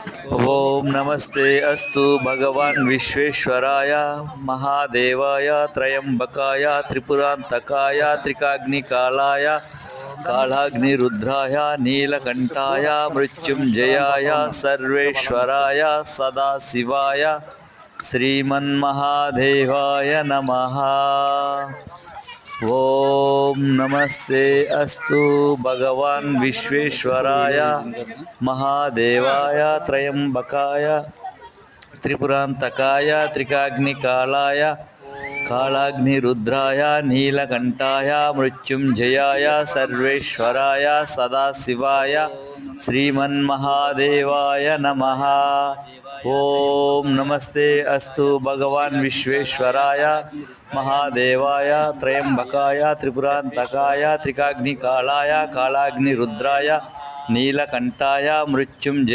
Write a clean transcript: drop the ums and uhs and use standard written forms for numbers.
ओम नमस्ते अस्तु भगवान विश्वेश्वराय महादेवाय त्रयंबकाय त्रिपुरांतकाय त्रिकाग्निकालाय कालाग्निरुद्राय नीलकंठाय मृत्युंजयाय सर्वेश्वराय सदाशिवाय श्रीमन्महादेवाय नमः। ओम नमस्ते अस्तु भगवान विश्वेश्वराय महादेवाय त्रयंबकाय त्रिपुरांतकाय त्रिकाग्निकालाय कालाग्निरुद्राय नीलकंठाय मृत्युंजयाय सर्वेश्वराय सदाशिवाय श्रीमन्महादेवाय नमः। ओम नमस्ते अस्तु भगवान विश्वेश्वराय महादेवाय त्रयंबकाय त्रिपुरांतकाय त्रिकाग्निकालाय कालाग्निरुद्राय नीलकंठाय मृत्युंजय